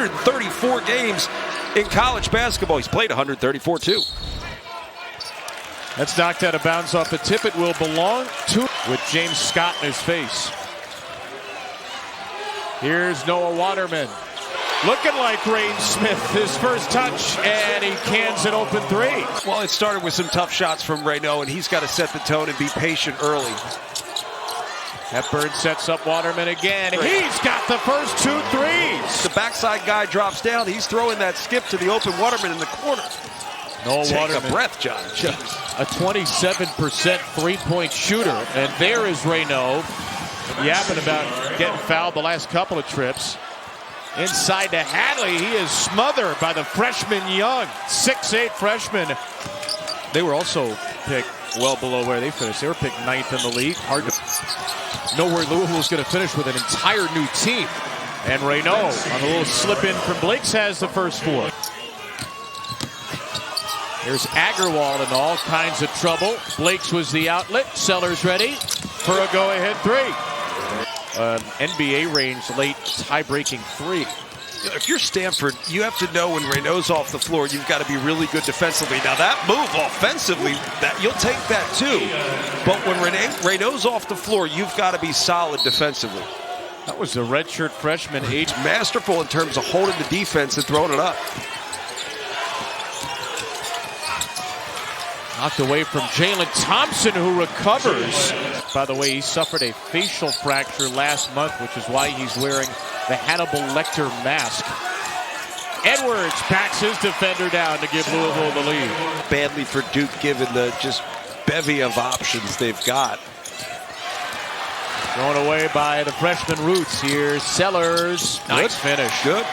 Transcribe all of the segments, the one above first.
134 games in college basketball. He's played 134 too. That's knocked out of bounds off the tip. It will belong to with James Scott in his face. Here's Noah Waterman. Looking like Rain Smith, his first touch, and he cans an open three. Well, it started with some tough shots from Raynaud, and he's got to set the tone and be patient early. Hepburn sets up Waterman again. He's got the first 2 threes. The backside guy drops down. He's throwing that skip to the open Waterman in the corner. Noah Take Waterman, a breath, John. a 27% three-point shooter. And there is Raynaud, yapping about getting fouled the last couple of trips. Inside to Hadley. He is smothered by the freshman Young, 6'8" freshman. They were also picked well below where they finished. They were picked 9th in the league. Hard to know where Louisville is going to finish with an entire new team. And Raynaud on a little slip in from Blakes has the first 4. There's Agarwal in all kinds of trouble. Blakes was the outlet. Sellers ready for a go-ahead 3. NBA range late tie-breaking 3. If you're Stanford, you have to know when Raynaud's off the floor, you've got to be really good defensively. Now that move offensively, you'll take that too. But when Raynaud's off the floor, you've got to be solid defensively. That was the redshirt freshman. Masterful in terms of holding the defense and throwing it up. Knocked away from Jalen Thompson, who recovers. By the way, he suffered a facial fracture last month, which is why he's wearing the Hannibal Lecter mask. Edwards backs his defender down to give Louisville the lead. Badly for Duke, given the just bevy of options they've got. Thrown away by the freshman Roots. Here's Sellers. Nice finish. Good.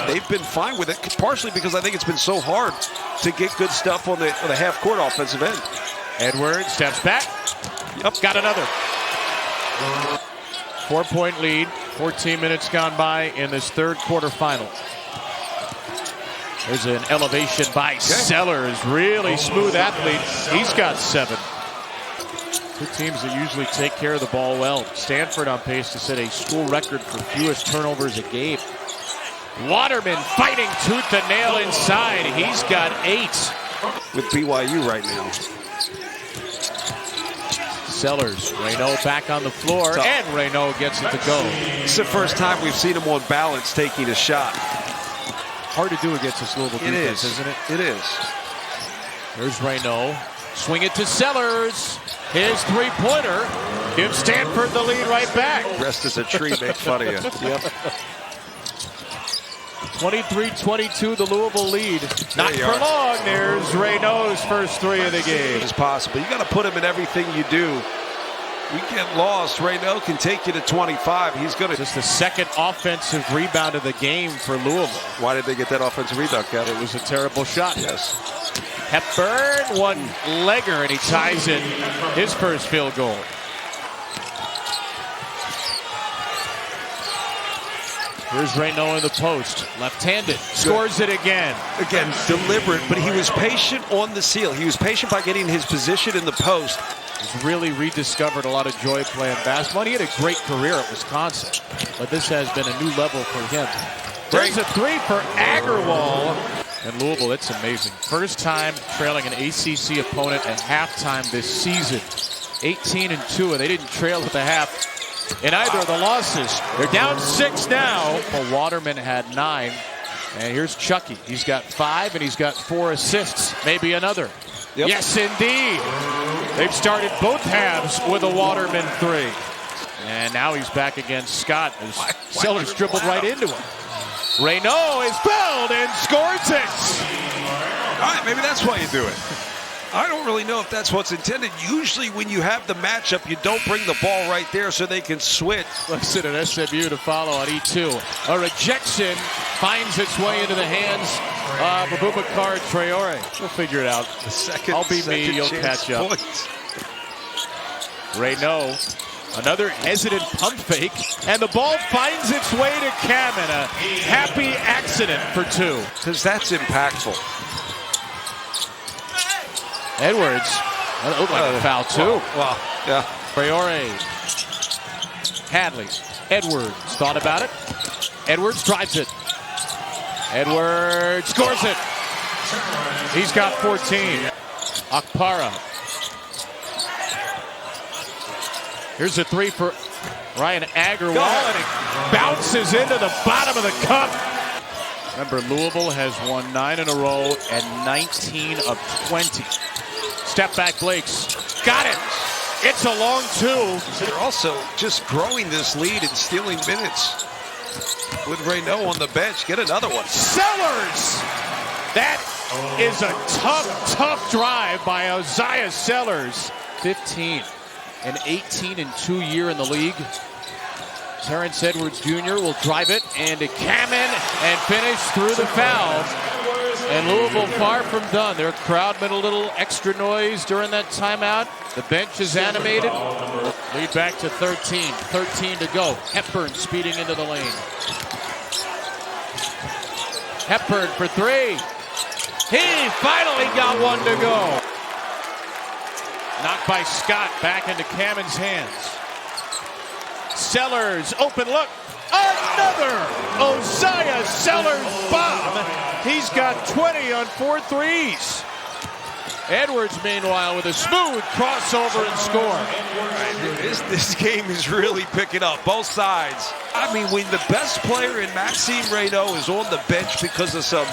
They've been fine with it, partially because I think it's been so hard to get good stuff on the half-court offensive end. Edwards steps back. Yep. Got another. 4-point lead. 14 minutes gone by in this third quarterfinal. There's an elevation by Sellers. Really smooth athlete. He's got 7. Two teams that usually take care of the ball well. Stanford on pace to set a school record for fewest turnovers a game. Waterman fighting tooth and nail inside. He's got 8. With BYU right now. Sellers, Raynaud back on the floor, and Raynaud gets it to go. It's the first time we've seen him on balance taking a shot. Hard to do against this Louisville defense, isn't it? It is. There's Raynaud. Swing it to Sellers. His three-pointer gives Stanford the lead right back. Rest as a tree, make fun of you. Yep. 23-22, the Louisville lead. Not for long. There's Raynaud's first 3 of the game. It's possible. You got to put him in everything you do. We get lost. Raynaud can take you to 25. He's going to. Just the second offensive rebound of the game for Louisville. Why did they get that offensive rebound, Kevin? It was a terrible shot. Yes. Hepburn, one-legger, and he ties in his first field goal. Here's Raynaud in the post, left-handed, scores it again. Again, deliberate, but he was patient on the seal. He was patient by getting his position in the post. He's really rediscovered a lot of joy playing basketball. He had a great career at Wisconsin, but this has been a new level for him. There's a 3 for Agarwal. And Louisville, it's amazing. First time trailing an ACC opponent at halftime this season. 18-2, and they didn't trail at the half in either of the losses. They're down 6 now. Well, Waterman had 9. And here's Chucky. He's got 5, and he's got 4 assists. Maybe another. Yep. Yes, indeed. They've started both halves with a Waterman 3. And now he's back against Scott as Sellers dribbled right into him. Raynaud is fouled and scores it. All right, maybe that's why you do it. I don't really know if that's what's intended. Usually when you have the matchup, you don't bring the ball right there so they can switch. Listen at SMU to follow on E2. A rejection finds its way into the hands of Abubakar Traore. We'll figure it out. I'll be me, you'll catch up. Raynaud, another hesitant pump fake, and the ball finds its way to Kamen. A happy accident for 2. Because that's impactful. Edwards, that looked like a foul too. Wow. Yeah. Traore, Hadley, Edwards thought about it. Edwards drives it. Edwards scores it. He's got 14. Akpara. Here's a three for Ryan Agarwal, and it bounces into the bottom of the cup. Remember, Louisville has won 9 in a row and 19 of 20. Step back, Blake's got it. It's a long two. They're also just growing this lead and stealing minutes. With Raynaud on the bench, get another one. Sellers! That is a tough drive by Oziyah Sellers. 15 and 18 in 2 year in the league. Terrence Edwards Jr. will drive it and to Kamen and finish through the foul. And Louisville far from done. Their crowd made a little extra noise during that timeout. The bench is animated. Lead back to 13. 13 to go. Hepburn speeding into the lane. Hepburn for three. He finally got one to go. Knocked by Scott back into Kamen's hands. Sellers, open look. Another Oziyah Sellers bomb. He's got 20 on 4 threes. Edwards, meanwhile, with a smooth crossover and score. This game is really picking up, both sides. I mean, when the best player in Maxime Raynaud is on the bench because of some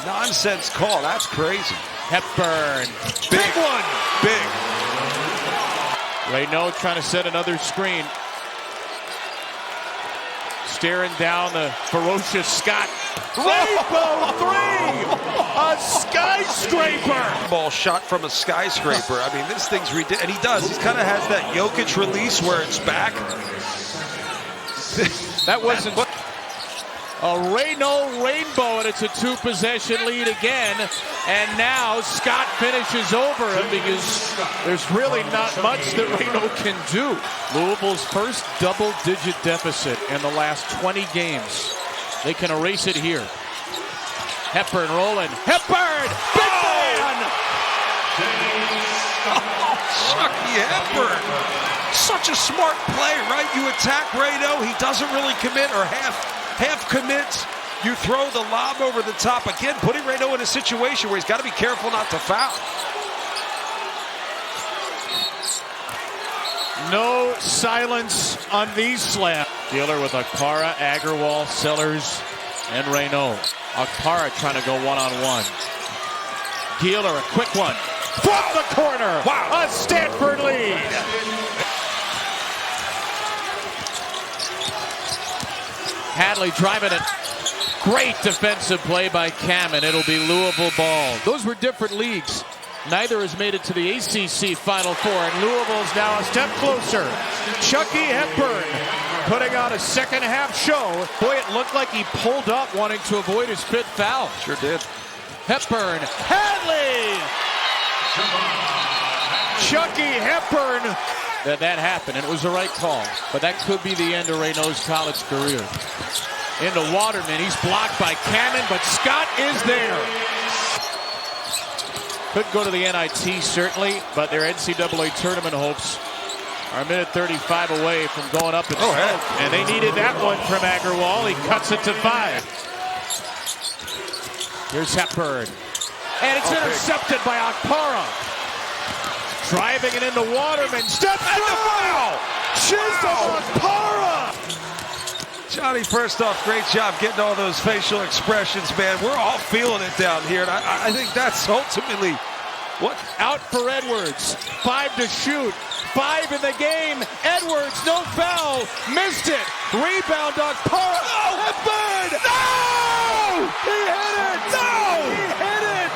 nonsense call, that's crazy. Hepburn, Big one. Big. Raynaud trying to set another screen. Staring down the ferocious Scott. Rainbow three! A skyscraper! Ball shot from a skyscraper. I mean, this thing's ridiculous. And he does. He kind of has that Jokic release where it's back. That wasn't a Raynaud rainbow, and it's a 2-possession lead again. And now Scott finishes over him because there's really not much that Raynaud can do. Louisville's first double-digit deficit in the last 20 games. They can erase it here. Hepburn rolling. Hepburn! Big man! Chucky Hepburn. Such a smart play, right? You attack Raynaud. He doesn't really commit or half commits. You throw the lob over the top. Again, putting Raynaud in a situation where he's got to be careful not to foul. No silence on these slams. Dealer with Akpara, Agarwal, Sellers, and Raynaud. Akpara trying to go one-on-one. Dealer, a quick one. From the corner. Wow. A Stanford lead. Hadley driving it. Great defensive play by Kamen. It'll be Louisville ball. Those were different leagues. Neither has made it to the ACC Final Four, and Louisville's now a step closer. Chucky Hepburn putting on a second-half show. Boy, it looked like he pulled up wanting to avoid his 5th foul. Sure did. Hepburn, Hadley! Chucky Hepburn. That happened, and it was the right call. But that could be the end of Raynaud's college career. Into Waterman, he's blocked by Kamen, but Scott is there. Could go to the NIT, certainly, but their NCAA tournament hopes are a minute 35 away from going up in smoke. And they needed that one from Agarwal. He cuts it to 5. Here's Hepburn. And it's intercepted by Akpara. Driving it into Waterman. Steps through! Chisholm Akpara! Johnny, first off, great job getting all those facial expressions, man. We're all feeling it down here, and I think that's ultimately what. Out for Edwards. 5 to shoot. 5 in the game. Edwards, no foul. Missed it. Rebound, Akpara. Oh, Hepburn! No! He hit it! No! He hit it!